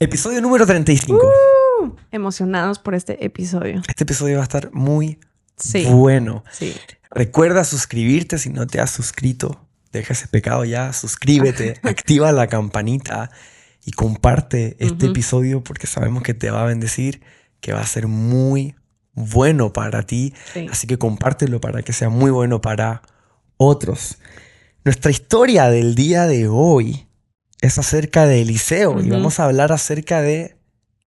Episodio número 35. Emocionados por este episodio. Este episodio va a estar muy Sí. bueno. Sí. Recuerda suscribirte si no te has suscrito. Deja ese pecado ya, suscríbete, activa la campanita y comparte este episodio porque sabemos que te va a bendecir, que va a ser muy bueno para ti. Sí. Así que compártelo para que sea muy bueno para otros. Nuestra historia del día de hoy es acerca de Eliseo y vamos a hablar acerca de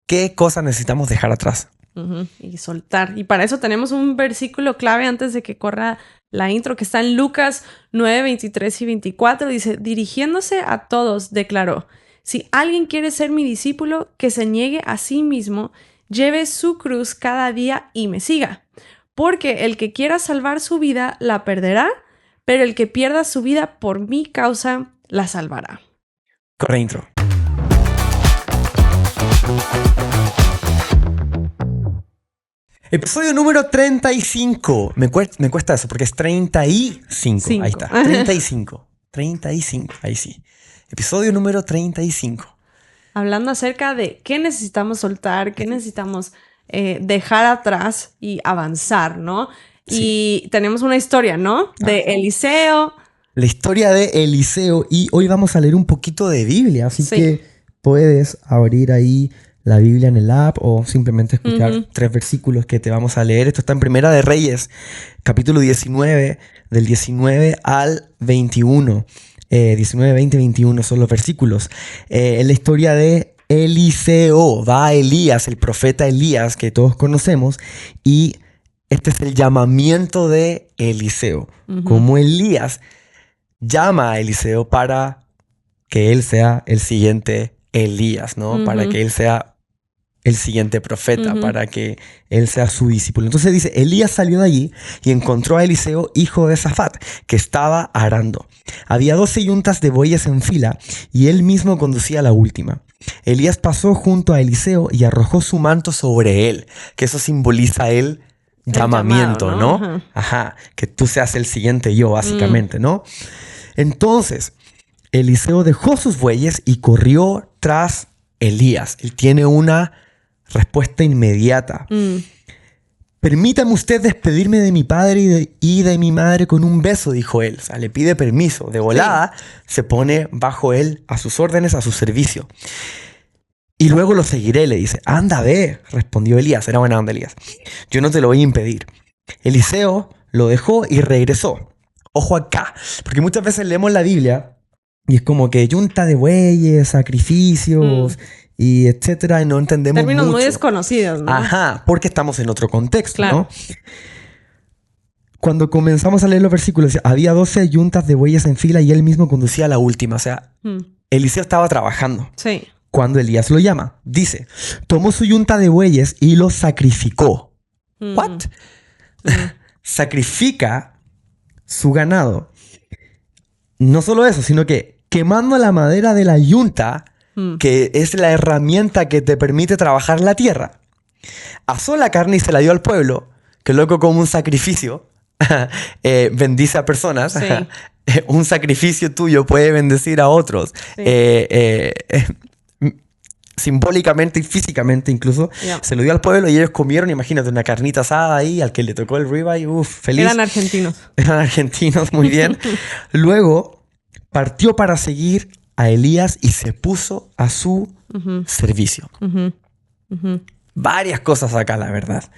qué cosas necesitamos dejar atrás. Y soltar. Y para eso tenemos un versículo clave antes de que corra la intro, que está en Lucas 9, 23 y 24. Dice, dirigiéndose a todos, declaró, si alguien quiere ser mi discípulo, que se niegue a sí mismo, lleve su cruz cada día y me siga. Porque el que quiera salvar su vida, la perderá, pero el que pierda su vida por mi causa, la salvará. Corre intro. Episodio número 35. Me cuesta eso porque es 35. Ahí está. 35. 35. Ahí sí. Episodio número 35. Hablando acerca de qué necesitamos soltar, qué necesitamos dejar atrás y avanzar, ¿no? Sí. Y tenemos una historia, ¿no? De Eliseo. La historia de Eliseo. Y hoy vamos a leer un poquito de Biblia. Así que puedes abrir ahí la Biblia en el app o simplemente escuchar 3 versículos que te vamos a leer. Esto está en Primera de Reyes, capítulo 19, del 19 al 21. 19, 20, 21 son los versículos. Es la historia de Eliseo. Va a Elías, el profeta Elías, que todos conocemos, y este es el llamamiento de Eliseo. Como Elías llama a Eliseo para que él sea el siguiente Elías, ¿no? Para que él sea el siguiente profeta, para que él sea su discípulo. Entonces dice, Elías salió de allí y encontró a Eliseo, hijo de Safat, que estaba arando. Había 12 yuntas de bueyes en fila y él mismo conducía la última. Elías pasó junto a Eliseo y arrojó su manto sobre él, que eso simboliza el llamamiento, llamado, ¿no? Ajá, que tú seas el siguiente yo, básicamente, ¿no? Entonces, Eliseo dejó sus bueyes y corrió tras Elías. Él tiene una respuesta inmediata. Permítame usted despedirme de mi padre y de mi madre con un beso, dijo él. O sea, le pide permiso. De volada se pone bajo él a sus órdenes, a su servicio. Y luego lo seguiré, le dice. Anda, ve, respondió Elías. Era buena onda Elías. Yo no te lo voy a impedir. Eliseo lo dejó y regresó. Ojo acá, porque muchas veces leemos la Biblia y es como que yunta de bueyes, sacrificios y etcétera, y no entendemos términos mucho. Muy desconocidos, ¿no? Ajá, porque estamos en otro contexto, claro, ¿no? Cuando comenzamos a leer los versículos, había 12 yuntas de bueyes en fila y él mismo conducía la última. O sea, Eliseo estaba trabajando. Sí. Cuando Elías lo llama, dice, tomó su yunta de bueyes y los sacrificó. ¿What? Sacrifica su ganado. No solo eso, sino que quemando la madera de la yunta, que es la herramienta que te permite trabajar la tierra, asó la carne y se la dio al pueblo, que luego como un sacrificio bendice a personas. Sí. Un sacrificio tuyo puede bendecir a otros. Sí. Simbólicamente y físicamente incluso, se lo dio al pueblo y ellos comieron, imagínate, una carnita asada ahí, al que le tocó el ribeye, feliz. Eran argentinos. Eran argentinos, muy bien. Luego partió para seguir a Elías y se puso a su servicio. Varias cosas acá, la verdad.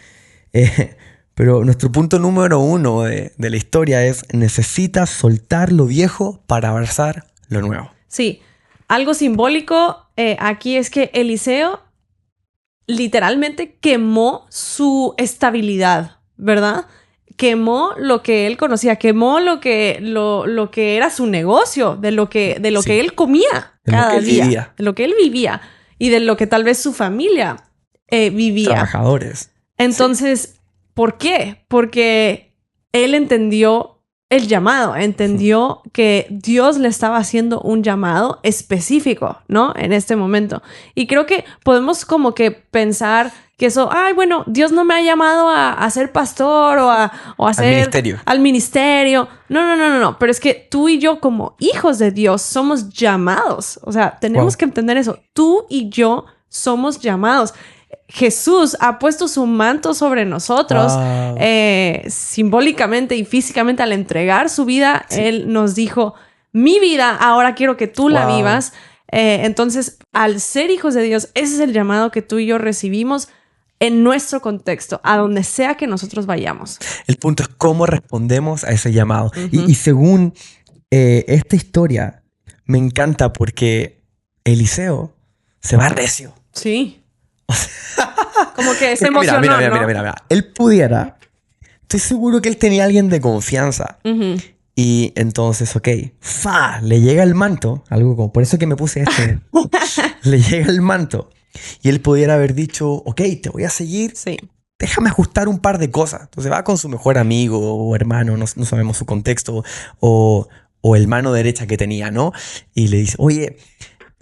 Pero nuestro punto número 1 de la historia es, necesitas soltar lo viejo para abrazar lo nuevo. Sí. Algo simbólico aquí es que Eliseo literalmente quemó su estabilidad, ¿verdad? Quemó lo que él conocía, quemó lo que era su negocio, de lo que él comía cada día, de lo que él vivía y de lo que tal vez su familia vivía. Trabajadores. Entonces, ¿por qué? Porque él entendió el llamado, entendió que Dios le estaba haciendo un llamado específico, ¿no? En este momento. Y creo que podemos como que pensar que eso, bueno, Dios no me ha llamado a ser pastor o a ser al ministerio. No. Pero es que tú y yo como hijos de Dios somos llamados. O sea, tenemos que entender eso. Tú y yo somos llamados. Jesús ha puesto su manto sobre nosotros, simbólicamente y físicamente. Al entregar su vida, Él nos dijo, mi vida, ahora quiero que tú la vivas. Entonces, al ser hijos de Dios, ese es el llamado que tú y yo recibimos en nuestro contexto, a donde sea que nosotros vayamos. El punto es cómo respondemos a ese llamado. Y según esta historia, me encanta porque Eliseo se va recio. Sí. Como que se emocionó, mira. Él pudiera... Estoy seguro que él tenía a alguien de confianza. Y entonces, le llega el manto. Algo como... Por eso que me puse le llega el manto. Y él pudiera haber dicho, te voy a seguir. Sí. Déjame ajustar un par de cosas. Entonces va con su mejor amigo o hermano, no sabemos su contexto, o el mano derecha que tenía, ¿no? Y le dice, oye,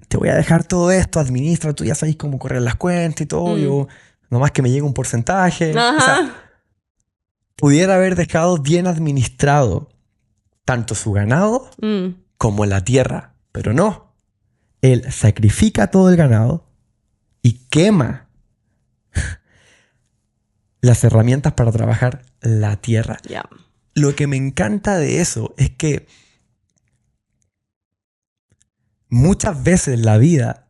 te voy a dejar todo esto, administra, tú ya sabes cómo correr las cuentas y todo, yo nomás que me llegue un porcentaje. Ajá. O sea, pudiera haber dejado bien administrado tanto su ganado como la tierra, pero no. Él sacrifica todo el ganado y quema las herramientas para trabajar la tierra. Yeah. Lo que me encanta de eso es que muchas veces la vida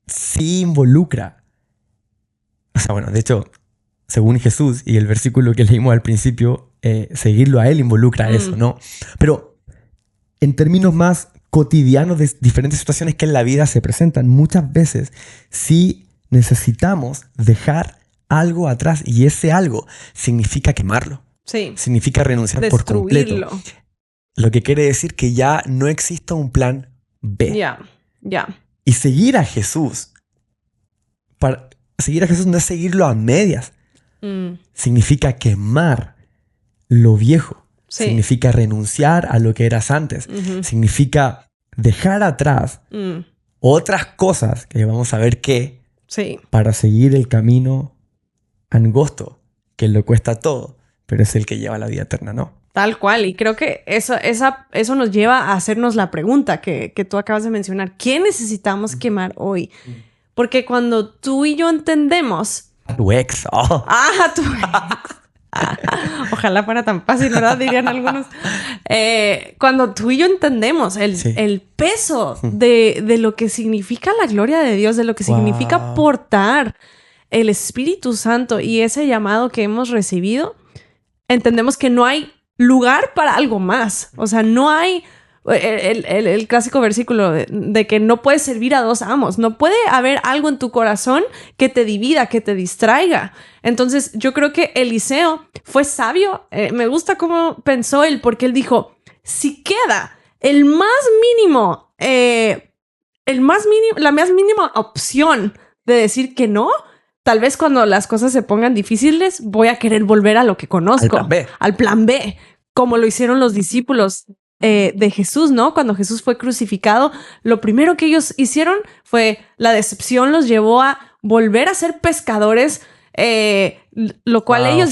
sí involucra. O sea, bueno, de hecho, según Jesús y el versículo que leímos al principio, seguirlo a Él involucra eso, ¿no? Pero en términos más cotidianos de diferentes situaciones que en la vida se presentan, muchas veces sí necesitamos dejar algo atrás y ese algo significa quemarlo. Sí. Significa renunciar por completo. Lo que quiere decir que ya no exista un plan B. Ya. Y seguir a Jesús, seguir a Jesús no es seguirlo a medias. Significa quemar lo viejo. Sí. Significa renunciar a lo que eras antes. Significa dejar atrás otras cosas que vamos a ver qué para seguir el camino angosto, que lo cuesta todo, pero es el que lleva a la vida eterna, ¿no? Tal cual, y creo que eso nos lleva a hacernos la pregunta que tú acabas de mencionar. ¿Qué necesitamos quemar hoy? Porque cuando tú y yo entendemos... A tu ex. Oh. A tu ex. Ojalá fuera tan fácil, ¿verdad? Dirían algunos. Cuando tú y yo entendemos el peso de lo que significa la gloria de Dios, de lo que significa portar el Espíritu Santo y ese llamado que hemos recibido, entendemos que no hay lugar para algo más. O sea, no hay el clásico versículo de que no puedes servir a dos amos. No puede haber algo en tu corazón que te divida, que te distraiga. Entonces, yo creo que Eliseo fue sabio. Me gusta cómo pensó él, porque él dijo, si queda la más mínima opción de decir que no, tal vez cuando las cosas se pongan difíciles, voy a querer volver a lo que conozco. Al plan B, como lo hicieron los discípulos de Jesús, ¿no? Cuando Jesús fue crucificado, lo primero que ellos hicieron fue la decepción los llevó a volver a ser pescadores, lo cual ellos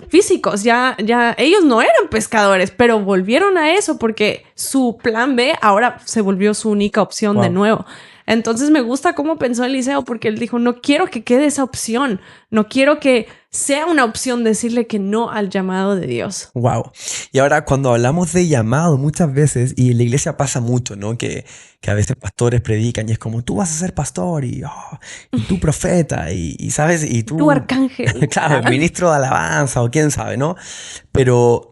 físicos, ya ellos no eran pescadores, pero volvieron a eso porque su plan B ahora se volvió su única opción de nuevo. Entonces me gusta cómo pensó Eliseo, porque él dijo, no quiero que quede esa opción, no quiero que sea una opción decirle que no al llamado de Dios. Wow. Y ahora cuando hablamos de llamado muchas veces, y en la iglesia pasa mucho, ¿no? Que a veces pastores predican y es como, tú vas a ser pastor y tú profeta y ¿sabes? Y tú arcángel. Claro, ministro de alabanza o quién sabe, ¿no? Pero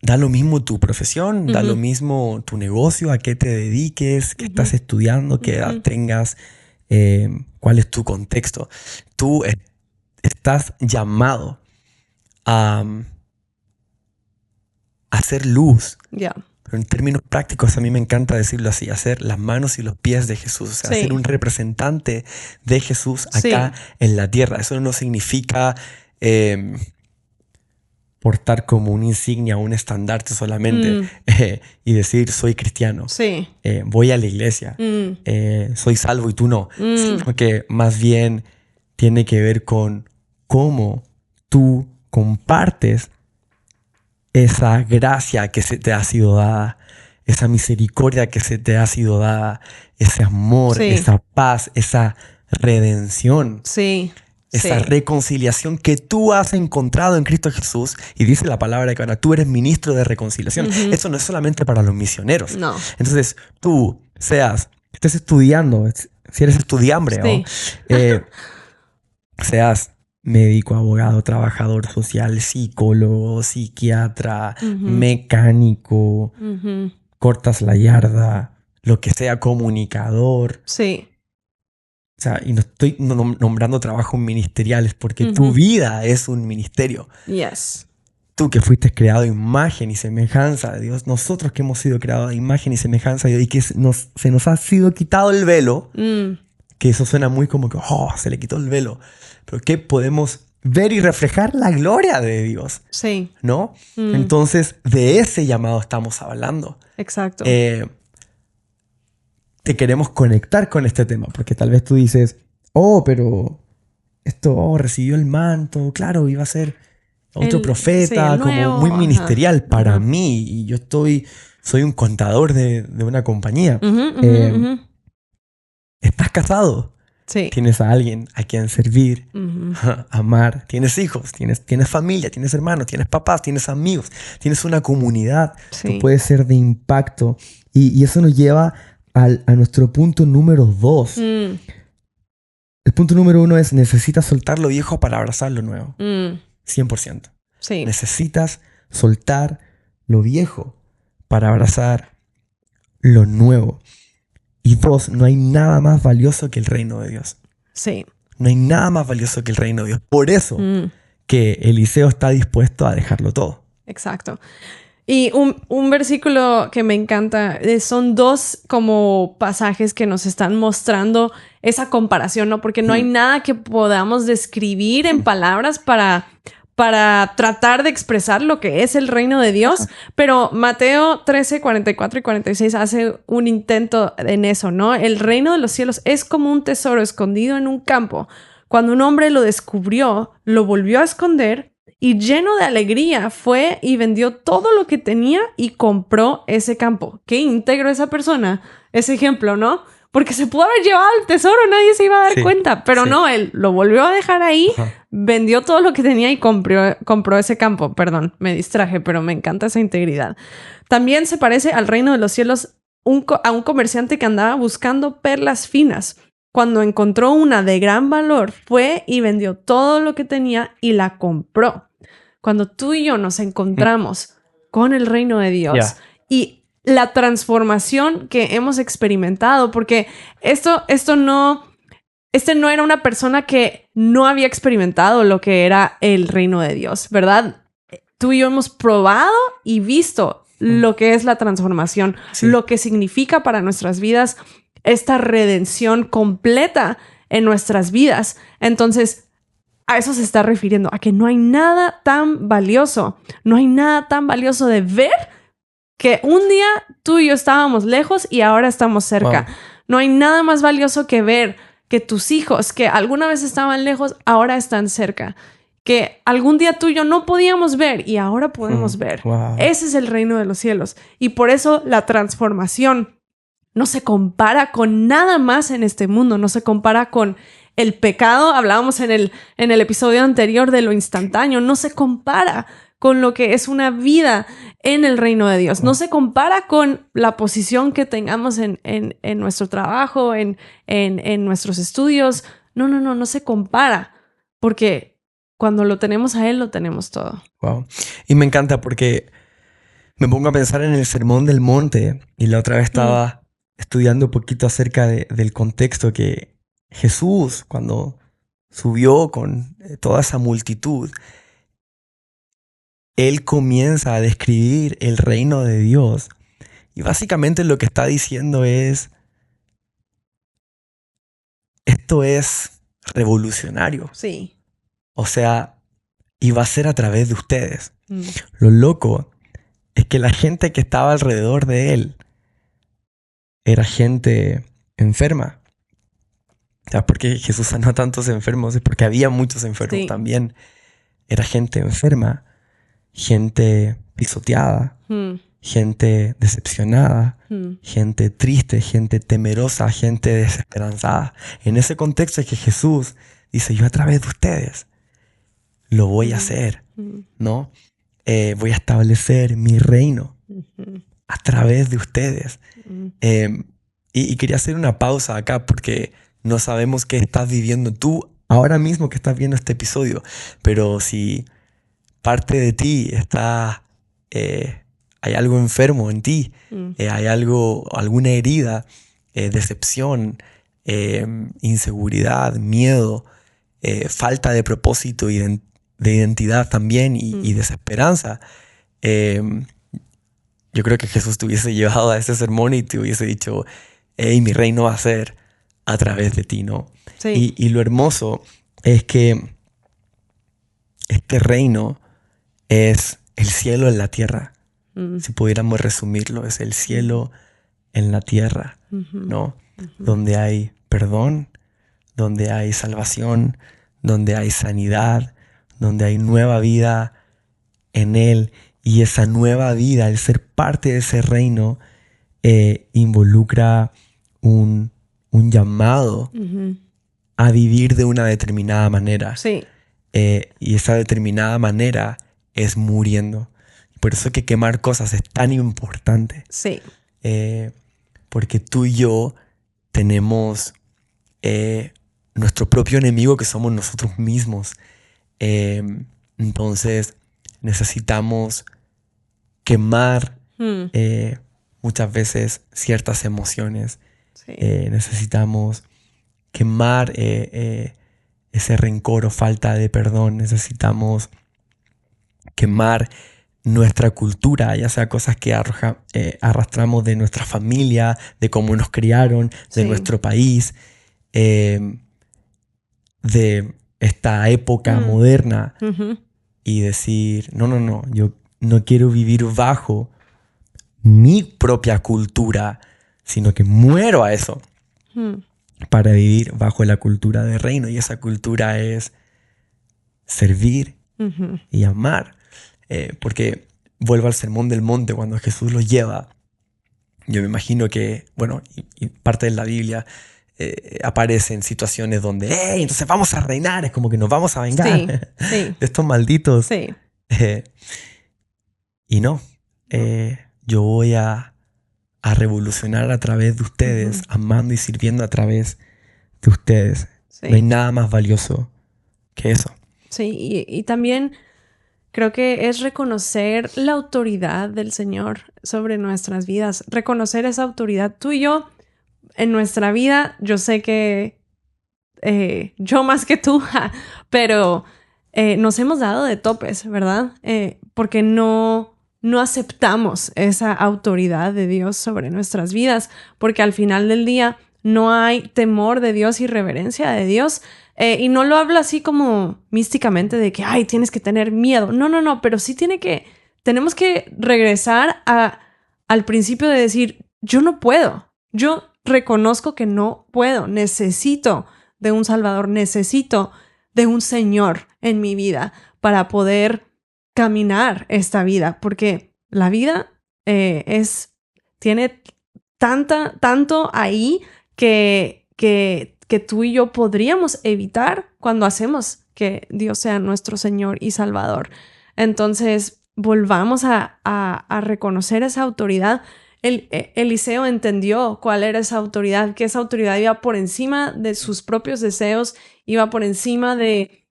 da lo mismo tu profesión, da lo mismo tu negocio, a qué te dediques, qué estás estudiando, qué edad tengas, cuál es tu contexto. Tú estás llamado a hacer luz. Pero en términos prácticos, a mí me encanta decirlo así, hacer las manos y los pies de Jesús. O sea, ser un representante de Jesús acá en la tierra. Eso no significa portar como una insignia, un estandarte solamente y decir, soy cristiano, voy a la iglesia, soy salvo y tú no. Sino que más bien tiene que ver con cómo tú compartes esa gracia que se te ha sido dada, esa misericordia que se te ha sido dada, ese amor, esa paz, esa redención. Esa reconciliación que tú has encontrado en Cristo Jesús. Y dice la palabra que ahora tú eres ministro de reconciliación. Eso no es solamente para los misioneros. No. Entonces, tú estés estudiando, si eres estudiambre, seas médico, abogado, trabajador social, psicólogo, psiquiatra, mecánico, cortas la yarda, lo que sea, comunicador. O sea, y no estoy nombrando trabajos ministeriales porque tu vida es un ministerio. Tú que fuiste creado a imagen y semejanza de Dios, nosotros que hemos sido creados a imagen y semejanza de Dios y que se nos ha sido quitado el velo, que eso suena muy como que se le quitó el velo, pero que podemos ver y reflejar la gloria de Dios. ¿No? Entonces, de ese llamado estamos hablando. Exacto. Te queremos conectar con este tema, porque tal vez tú dices, pero esto, recibió el manto, claro, iba a ser otro profeta, como muy ministerial para mí, y yo soy un contador de una compañía. ¿Estás casado? Tienes a alguien a quien servir, amar, tienes hijos, tienes familia, tienes hermanos, tienes papás, tienes amigos, tienes una comunidad que puede ser de impacto, y eso nos lleva a nuestro punto número 2. El punto número 1 es: necesitas soltar lo viejo para abrazar lo nuevo. 100%. Necesitas soltar lo viejo para abrazar lo nuevo. Y 2, no hay nada más valioso que el reino de Dios. No hay nada más valioso que el reino de Dios. Por eso que Eliseo está dispuesto a dejarlo todo. Exacto. Y un versículo que me encanta, son 2 como pasajes que nos están mostrando esa comparación, ¿no? Porque no hay nada que podamos describir en palabras para tratar de expresar lo que es el reino de Dios. Pero Mateo 13, 44 y 46 hace un intento en eso, ¿no? El reino de los cielos es como un tesoro escondido en un campo. Cuando un hombre lo descubrió, lo volvió a esconder, y lleno de alegría fue y vendió todo lo que tenía y compró ese campo. Qué íntegro esa persona, ese ejemplo, ¿no? Porque se pudo haber llevado el tesoro, nadie se iba a dar cuenta. Pero no, él lo volvió a dejar ahí, vendió todo lo que tenía y compró ese campo. Perdón, me distraje, pero me encanta esa integridad. También se parece al reino de los cielos a un comerciante que andaba buscando perlas finas. Cuando encontró una de gran valor, fue y vendió todo lo que tenía y la compró. Cuando tú y yo nos encontramos con el reino de Dios y la transformación que hemos experimentado, porque este no era una persona que no había experimentado lo que era el reino de Dios, ¿verdad? Tú y yo hemos probado y visto lo que es la transformación, lo que significa para nuestras vidas esta redención completa en nuestras vidas. Entonces, a eso se está refiriendo, a que no hay nada tan valioso, de ver que un día tú y yo estábamos lejos y ahora estamos cerca. Wow. No hay nada más valioso que ver que tus hijos, que alguna vez estaban lejos, ahora están cerca. Que algún día tú y yo no podíamos ver y ahora podemos ver. Wow. Ese es el reino de los cielos. Y por eso la transformación no se compara con nada más en este mundo, no se compara con el pecado. Hablábamos en el episodio anterior de lo instantáneo. No se compara con lo que es una vida en el reino de Dios. No se compara con la posición que tengamos en nuestro trabajo, en nuestros estudios. No se compara. Porque cuando lo tenemos a Él, lo tenemos todo. Wow. Y me encanta porque me pongo a pensar en el Sermón del Monte. Y la otra vez estaba estudiando un poquito acerca del contexto que Jesús, cuando subió con toda esa multitud, Él comienza a describir el reino de Dios. Y básicamente lo que está diciendo es: esto es revolucionario. Sí. O sea, y va a ser a través de ustedes. Lo loco es que la gente que estaba alrededor de Él era gente enferma. O sea, porque Jesús sanó a tantos enfermos, es porque había muchos enfermos también. Era gente enferma, gente pisoteada, gente decepcionada, gente triste, gente temerosa, gente desesperanzada. En ese contexto es que Jesús dice, yo a través de ustedes lo voy a hacer, ¿no? Voy a establecer mi reino a través de ustedes. Y quería hacer una pausa acá porque no sabemos qué estás viviendo tú ahora mismo que estás viendo este episodio, pero si parte de ti está, hay algo enfermo en ti, hay alguna herida, decepción, inseguridad, miedo, falta de propósito y de identidad también y desesperanza. Yo creo que Jesús te hubiese llevado a ese sermón y te hubiese dicho, hey, mi reino va a ser a través de ti, ¿no? Sí. Y lo hermoso es que este reino es el cielo en la tierra. Si pudiéramos resumirlo, es el cielo en la tierra, ¿no? Donde hay perdón, donde hay salvación, donde hay sanidad, donde hay nueva vida en Él. Y esa nueva vida, el ser parte de ese reino, involucra un llamado a vivir de una determinada manera. Sí. Y esa determinada manera es muriendo. Por eso que quemar cosas es tan importante. Sí. Porque tú y yo tenemos nuestro propio enemigo que somos nosotros mismos. Entonces necesitamos quemar muchas veces ciertas emociones. Sí. Necesitamos quemar ese rencor o falta de perdón. Necesitamos quemar nuestra cultura, ya sea cosas que arrastramos de nuestra familia, de cómo nos criaron, de nuestro país, de esta época moderna, y decir, no, yo no quiero vivir bajo mi propia cultura, sino que muero a eso para vivir bajo la cultura del reino. Y esa cultura es servir y amar. Porque vuelvo al Sermón del Monte, cuando Jesús los lleva, yo me imagino que, bueno, y parte de la Biblia aparecen situaciones donde, ¡hey! Entonces vamos a reinar, es como que nos vamos a vengar de estos malditos. Sí. Y no, yo voy a revolucionar a través de ustedes, amando y sirviendo a través de ustedes. Sí. No hay nada más valioso que eso. Sí, y también creo que es reconocer la autoridad del Señor sobre nuestras vidas, reconocer esa autoridad. Tú y yo, en nuestra vida, yo sé que yo más que tú, pero nos hemos dado de topes, ¿verdad? Porque no aceptamos esa autoridad de Dios sobre nuestras vidas, porque al final del día no hay temor de Dios y reverencia de Dios. Y no lo hablo así como místicamente de que, ay, tienes que tener miedo. No, pero sí tenemos que regresar al principio de decir, yo no puedo. Yo reconozco que no puedo. Necesito de un Salvador. Necesito de un Señor en mi vida para poder caminar esta vida. Porque la vida tiene tanto ahí que tú y yo podríamos evitar cuando hacemos que Dios sea nuestro Señor y Salvador. Entonces, volvamos a reconocer esa autoridad. Eliseo entendió cuál era esa autoridad, que esa autoridad iba por encima de sus propios deseos, iba por encima de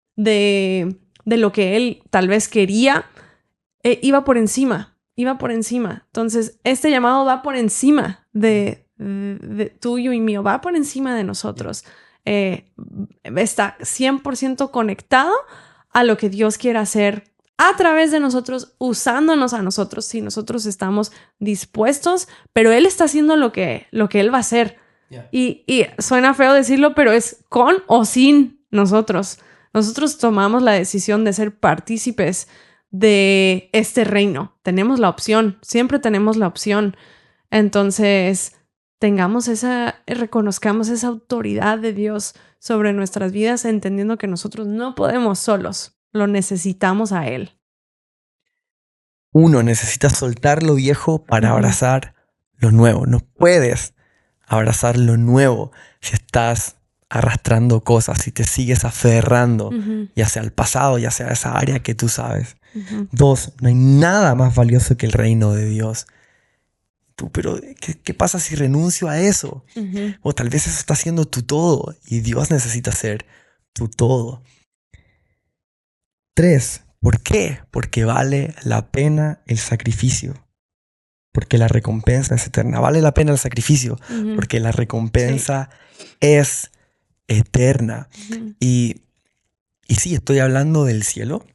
lo que él tal vez quería, iba por encima. Entonces, este llamado va por encima de tuyo y mío, va por encima de nosotros. Está 100% conectado a lo que Dios quiere hacer a través de nosotros, usándonos a nosotros, si nosotros estamos dispuestos, pero Él está haciendo lo que Él va a hacer. Yeah. Y suena feo decirlo, pero es con o sin nosotros. Nosotros tomamos la decisión de ser partícipes de este reino. Tenemos la opción, siempre tenemos la opción. Entonces, reconozcamos esa autoridad de Dios sobre nuestras vidas, entendiendo que nosotros no podemos solos, lo necesitamos a Él. Uno necesita soltar lo viejo para abrazar lo nuevo. No puedes abrazar lo nuevo si estás arrastrando cosas, si te sigues aferrando, ya sea al pasado, ya sea a esa área que tú sabes. 2, no hay nada más valioso que el reino de Dios. Tú, pero ¿qué pasa si renuncio a eso? O tal vez eso está siendo tu todo y Dios necesita ser tu todo. 3, ¿por qué? Porque vale la pena el sacrificio. Porque la recompensa es eterna. Vale la pena el sacrificio porque la recompensa es eterna. Y sí, estoy hablando del cielo.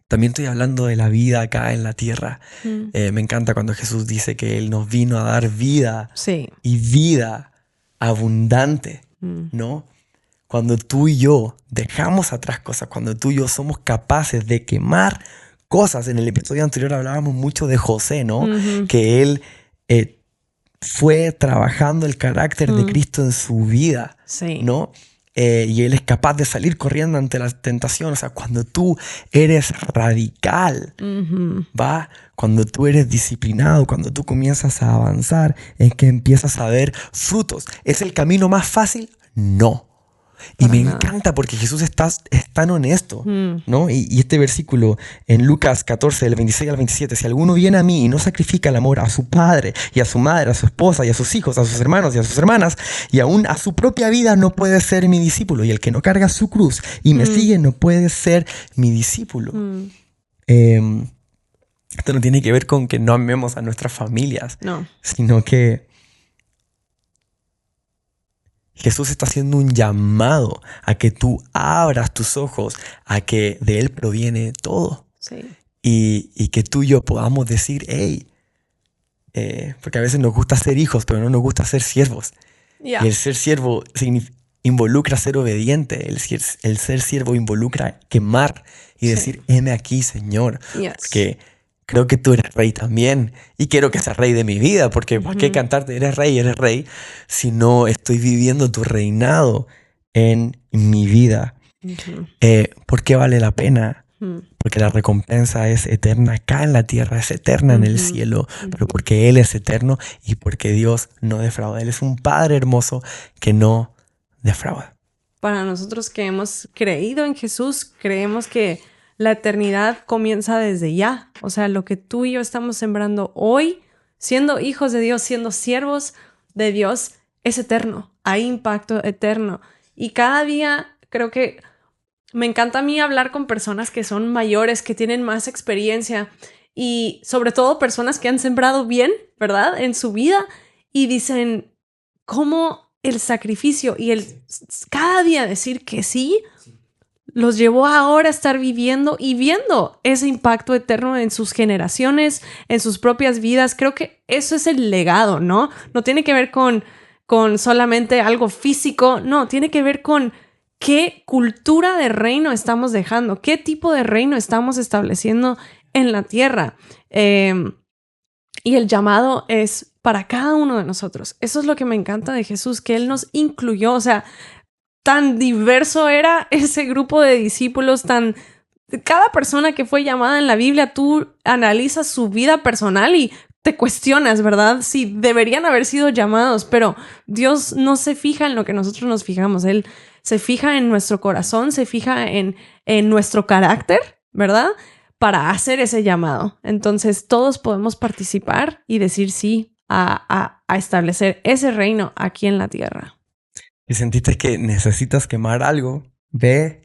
También estoy hablando de la vida acá en la tierra. Me encanta cuando Jesús dice que Él nos vino a dar vida y vida abundante, ¿no? Cuando tú y yo dejamos atrás cosas, cuando tú y yo somos capaces de quemar cosas. En el episodio anterior hablábamos mucho de José, ¿no? Que él fue trabajando el carácter de Cristo en su vida, ¿no? Y él es capaz de salir corriendo ante la tentación. O sea, cuando tú eres radical, ¿va? Cuando tú eres disciplinado, cuando tú comienzas a avanzar, es que empiezas a ver frutos. ¿Es el camino más fácil? No. Y me encanta porque Jesús es tan honesto, ¿no? Y este versículo en Lucas 14, del 26 al 27, si alguno viene a mí y no sacrifica el amor a su padre y a su madre, a su esposa y a sus hijos, a sus hermanos y a sus hermanas, y aún a su propia vida, no puede ser mi discípulo. Y el que no carga su cruz y me sigue no puede ser mi discípulo. Esto no tiene que ver con que no amemos a nuestras familias, sino que Jesús está haciendo un llamado a que tú abras tus ojos, a que de Él proviene todo. Y que tú y yo podamos decir, hey, porque a veces nos gusta ser hijos, pero no nos gusta ser siervos. Y el ser siervo involucra ser obediente, el ser siervo involucra quemar y decir, heme aquí, Señor. Porque creo que tú eres rey también y quiero que seas rey de mi vida, porque ¿para qué cantarte eres rey, si no estoy viviendo tu reinado en mi vida? ¿Por qué vale la pena? Porque la recompensa es eterna acá en la tierra, es eterna en el cielo, pero porque Él es eterno y porque Dios no defrauda. Él es un Padre hermoso que no defrauda. Para nosotros que hemos creído en Jesús, creemos que la eternidad comienza desde ya. O sea, lo que tú y yo estamos sembrando hoy, siendo hijos de Dios, siendo siervos de Dios, es eterno. Hay impacto eterno. Y cada día creo que me encanta a mí hablar con personas que son mayores, que tienen más experiencia y sobre todo personas que han sembrado bien, ¿verdad? En su vida y dicen cómo el sacrificio y el cada día decir que sí los llevó ahora a estar viviendo y viendo ese impacto eterno en sus generaciones, en sus propias vidas. Creo que eso es el legado, ¿no? No tiene que ver con solamente algo físico, no, tiene que ver con qué cultura de reino estamos dejando, qué tipo de reino estamos estableciendo en la tierra. Y el llamado es para cada uno de nosotros. Eso es lo que me encanta de Jesús, que Él nos incluyó, o sea, tan diverso era ese grupo de discípulos, cada persona que fue llamada en la Biblia, tú analizas su vida personal y te cuestionas, ¿verdad? Si deberían haber sido llamados, pero Dios no se fija en lo que nosotros nos fijamos. Él se fija en nuestro corazón, se fija en nuestro carácter, ¿verdad? Para hacer ese llamado. Entonces, todos podemos participar y decir sí a establecer ese reino aquí en la tierra. Y sentiste que necesitas quemar algo, ve,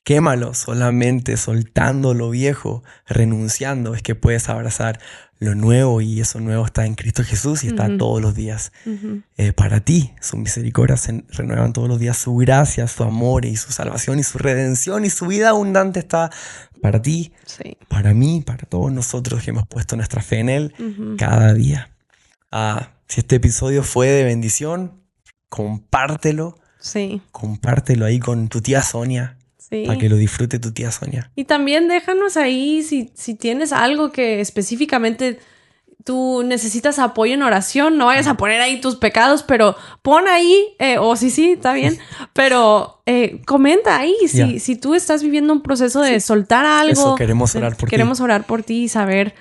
quémalo. Solamente soltando lo viejo, renunciando, es que puedes abrazar lo nuevo, y eso nuevo está en Cristo Jesús y está todos los días para ti. Su misericordia se renuevan todos los días, su gracia, su amor y su salvación y su redención y su vida abundante está para ti, para mí, para todos nosotros que hemos puesto nuestra fe en Él cada día. Si este episodio fue de bendición, compártelo. Compártelo ahí con tu tía Sonia. Para que lo disfrute tu tía Sonia. Y también déjanos ahí si tienes algo que específicamente tú necesitas apoyo en oración, no vayas a poner ahí tus pecados, pero pon ahí, sí, está bien, pero comenta ahí si tú estás viviendo un proceso de soltar algo. Eso, queremos orar por ti. Queremos orar por ti y saber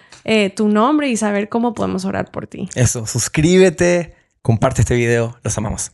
tu nombre y saber cómo podemos orar por ti. Eso, suscríbete, comparte este video, los amamos.